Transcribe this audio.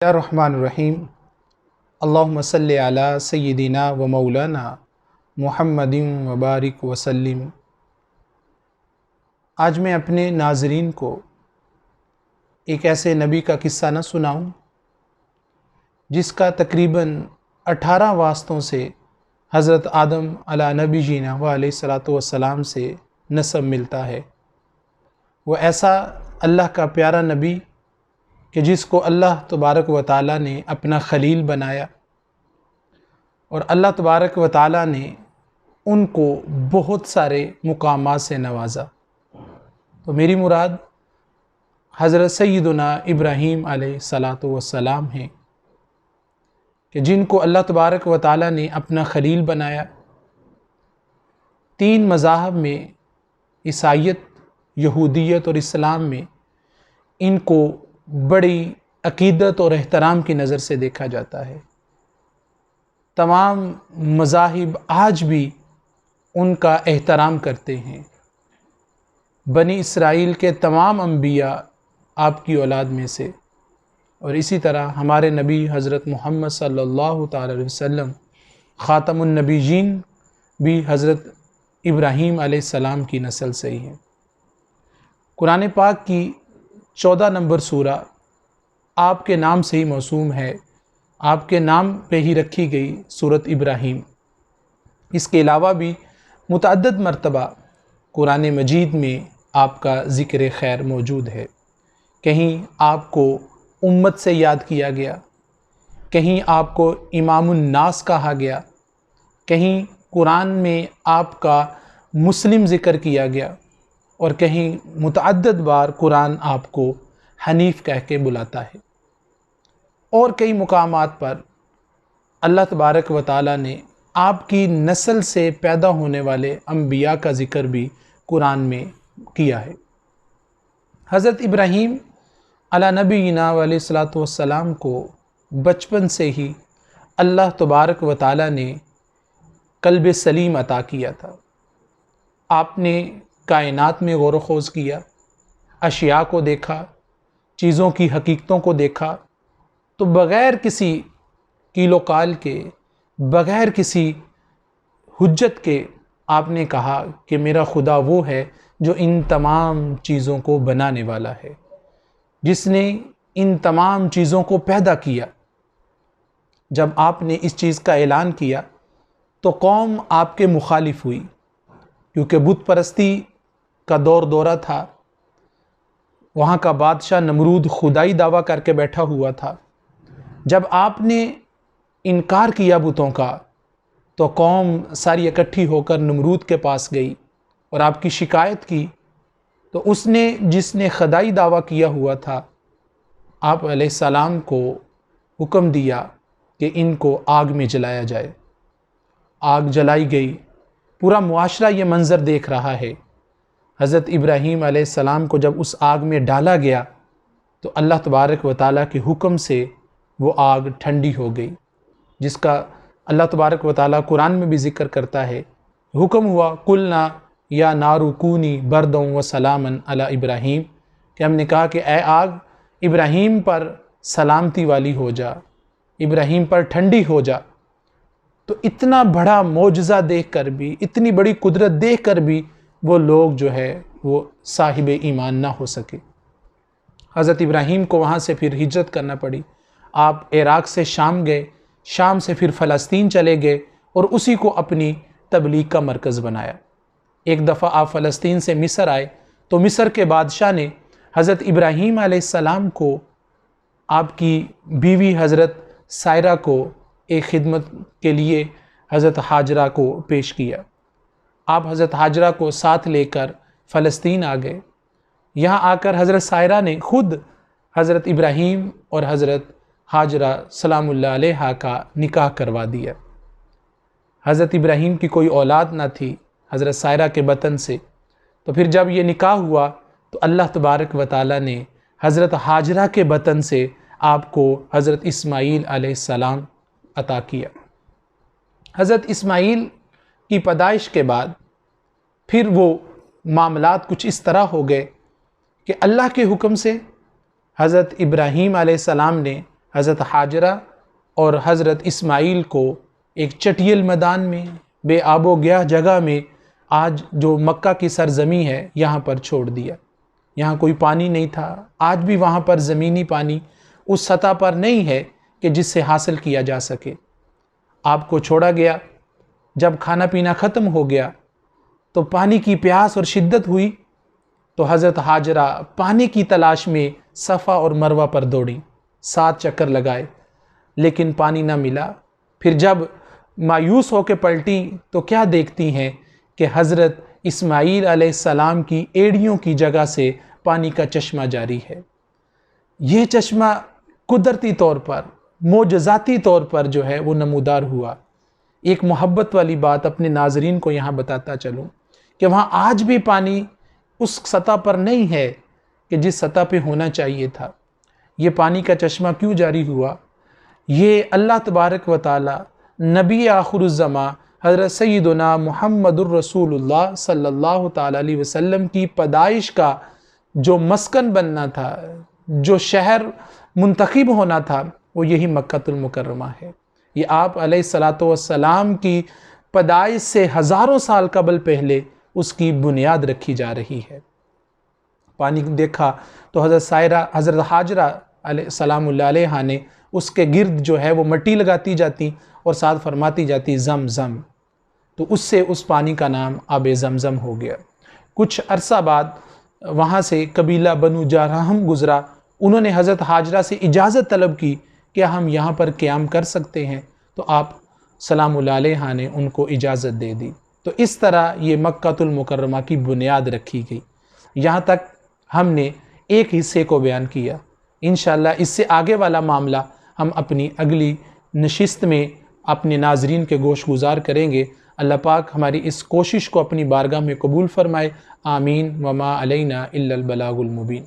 الرحمن الرحیم اللہم صلی علی سیدنا و مولانا محمد وبارک وسلم۔ آج میں اپنے ناظرین کو ایک ایسے نبی کا قصہ نہ سناؤں جس کا تقریباً 18 واسطوں سے حضرت آدم علی نبی جینا و علیہ الصلاۃ والسلام سے نسب ملتا ہے۔ وہ ایسا اللہ کا پیارا نبی کہ جس کو اللہ تبارک و تعالیٰ نے اپنا خلیل بنایا، اور اللہ تبارک و تعالیٰ نے ان کو بہت سارے مقامات سے نوازا۔ تو میری مراد حضرت سیدنا ابراہیم علیہ الصلاۃ والسلام ہیں کہ جن کو اللہ تبارک و تعالیٰ نے اپنا خلیل بنایا۔ 3 مذاہب میں، عیسائیت، یہودیت اور اسلام میں، ان کو بڑی عقیدت اور احترام کی نظر سے دیکھا جاتا ہے۔ تمام مذاہب آج بھی ان کا احترام کرتے ہیں۔ بنی اسرائیل کے تمام انبیاء آپ کی اولاد میں سے، اور اسی طرح ہمارے نبی حضرت محمد صلی اللہ تعالی علیہ وسلم خاتم النبیین بھی حضرت ابراہیم علیہ السلام کی نسل سے ہی ہیں۔ قرآن پاک کی 14 نمبر سورہ آپ کے نام سے ہی موسوم ہے، آپ کے نام پہ ہی رکھی گئی سورۃ ابراہیم۔ اس کے علاوہ بھی متعدد مرتبہ قرآن مجید میں آپ کا ذکر خیر موجود ہے۔ کہیں آپ کو امت سے یاد کیا گیا، کہیں آپ کو امام الناس کہا گیا، کہیں قرآن میں آپ کا مسلم ذکر کیا گیا، اور کہیں متعدد بار قرآن آپ کو حنیف کہہ کے بلاتا ہے۔ اور کئی مقامات پر اللہ تبارک و تعالیٰ نے آپ کی نسل سے پیدا ہونے والے انبیاء کا ذکر بھی قرآن میں کیا ہے۔ حضرت ابراہیم علی نبینا علیہ الصلاۃ والسلام کو بچپن سے ہی اللہ تبارک و تعالیٰ نے قلب سلیم عطا کیا تھا۔ آپ نے کائنات میں غور و خوض کیا، اشیاء کو دیکھا، چیزوں کی حقیقتوں کو دیکھا، تو بغیر کسی قیل و قال کے، بغیر کسی حجت کے آپ نے کہا کہ میرا خدا وہ ہے جو ان تمام چیزوں کو بنانے والا ہے، جس نے ان تمام چیزوں کو پیدا کیا۔ جب آپ نے اس چیز کا اعلان کیا تو قوم آپ کے مخالف ہوئی، کیونکہ بت پرستی کا دورہ تھا۔ وہاں کا بادشاہ نمرود خدائی دعویٰ کر کے بیٹھا ہوا تھا۔ جب آپ نے انکار کیا بتوں کا تو قوم ساری اکٹھی ہو کر نمرود کے پاس گئی اور آپ کی شکایت کی، تو اس نے، جس نے خدائی دعویٰ کیا ہوا تھا، آپ علیہ السلام کو حکم دیا کہ ان کو آگ میں جلایا جائے۔ آگ جلائی گئی، پورا معاشرہ یہ منظر دیکھ رہا ہے۔ حضرت ابراہیم علیہ السلام کو جب اس آگ میں ڈالا گیا تو اللہ تبارک و تعالیٰ کے حکم سے وہ آگ ٹھنڈی ہو گئی، جس کا اللہ تبارک و تعالیٰ قرآن میں بھی ذکر کرتا ہے۔ حکم ہوا قلنا یا نار کونی بردا و سلاما علی ابراہیم، کہ ہم نے کہا کہ اے آگ ابراہیم پر سلامتی والی ہو جا، ابراہیم پر ٹھنڈی ہو جا۔ تو اتنا بڑا معجزہ دیکھ کر بھی، اتنی بڑی قدرت دیکھ کر بھی وہ لوگ جو ہے وہ صاحب ایمان نہ ہو سکے۔ حضرت ابراہیم کو وہاں سے پھر ہجرت کرنا پڑی۔ آپ عراق سے شام گئے، شام سے پھر فلسطین چلے گئے اور اسی کو اپنی تبلیغ کا مرکز بنایا۔ ایک دفعہ آپ فلسطین سے مصر آئے تو مصر کے بادشاہ نے حضرت ابراہیم علیہ السلام کو آپ کی بیوی حضرت سائرہ کو ایک خدمت کے لیے حضرت ہاجرہ کو پیش کیا۔ آپ حضرت ہاجرہ کو ساتھ لے کر فلسطین آ گئے۔ یہاں آ کر حضرت سائرہ نے خود حضرت ابراہیم اور حضرت ہاجرہ سلام اللہ علیہا کا نکاح کروا دیا۔ حضرت ابراہیم کی کوئی اولاد نہ تھی حضرت سائرہ کے بطن سے، تو پھر جب یہ نکاح ہوا تو اللہ تبارک و تعالیٰ نے حضرت ہاجرہ کے بطن سے آپ کو حضرت اسماعیل علیہ السلام عطا کیا۔ حضرت اسماعیل کی پیدائش کے بعد پھر وہ معاملات کچھ اس طرح ہو گئے کہ اللہ کے حکم سے حضرت ابراہیم علیہ السلام نے حضرت حاجرہ اور حضرت اسماعیل کو ایک چٹیل میدان میں، بے آب و گیاہ جگہ میں، آج جو مکہ کی سرزمین ہے یہاں پر چھوڑ دیا۔ یہاں کوئی پانی نہیں تھا، آج بھی وہاں پر زمینی پانی اس سطح پر نہیں ہے کہ جس سے حاصل کیا جا سکے۔ آپ کو چھوڑا گیا، جب کھانا پینا ختم ہو گیا تو پانی کی پیاس اور شدت ہوئی تو حضرت حاجرہ پانی کی تلاش میں صفا اور مروہ پر دوڑیں، 7 چکر لگائے لیکن پانی نہ ملا۔ پھر جب مایوس ہو کے پلٹیں تو کیا دیکھتی ہیں کہ حضرت اسماعیل علیہ السلام کی ایڑیوں کی جگہ سے پانی کا چشمہ جاری ہے۔ یہ چشمہ قدرتی طور پر، معجزاتی طور پر جو ہے وہ نمودار ہوا۔ ایک محبت والی بات اپنے ناظرین کو یہاں بتاتا چلوں کہ وہاں آج بھی پانی اس سطح پر نہیں ہے کہ جس سطح پہ ہونا چاہیے تھا۔ یہ پانی کا چشمہ کیوں جاری ہوا؟ یہ اللہ تبارک و تعالی نبی آخر الزماں حضرت سیدنا محمد الرسول اللہ صلی اللہ تعالی علیہ وسلم کی پیدائش کا جو مسکن بننا تھا، جو شہر منتخب ہونا تھا، وہ یہی مکہ المکرمہ ہے۔ یہ آپ علیہ الصلاۃ والسلام کی پیدائش سے ہزاروں سال قبل پہلے اس کی بنیاد رکھی جا رہی ہے۔ پانی دیکھا تو حضرت حاجرہ علیہ السلام اللہ علیہ نے اس کے گرد جو ہے وہ مٹی لگاتی جاتی اور ساتھ فرماتی جاتی زم زم، تو اس سے اس پانی کا نام آب زمزم ہو گیا۔ کچھ عرصہ بعد وہاں سے قبیلہ بنو جرہم گزرا، انہوں نے حضرت حاجرہ سے اجازت طلب کی کہ ہم یہاں پر قیام کر سکتے ہیں، تو آپ سلام اللہ علیہ نے ان کو اجازت دے دی۔ تو اس طرح یہ مکہ المکرمہ کی بنیاد رکھی گئی۔ یہاں تک ہم نے ایک حصے کو بیان کیا۔ انشاءاللہ اس سے آگے والا معاملہ ہم اپنی اگلی نشست میں اپنے ناظرین کے گوش گزار کریں گے۔ اللہ پاک ہماری اس کوشش کو اپنی بارگاہ میں قبول فرمائے۔ آمین۔ وما علینا الا البلاغ المبین۔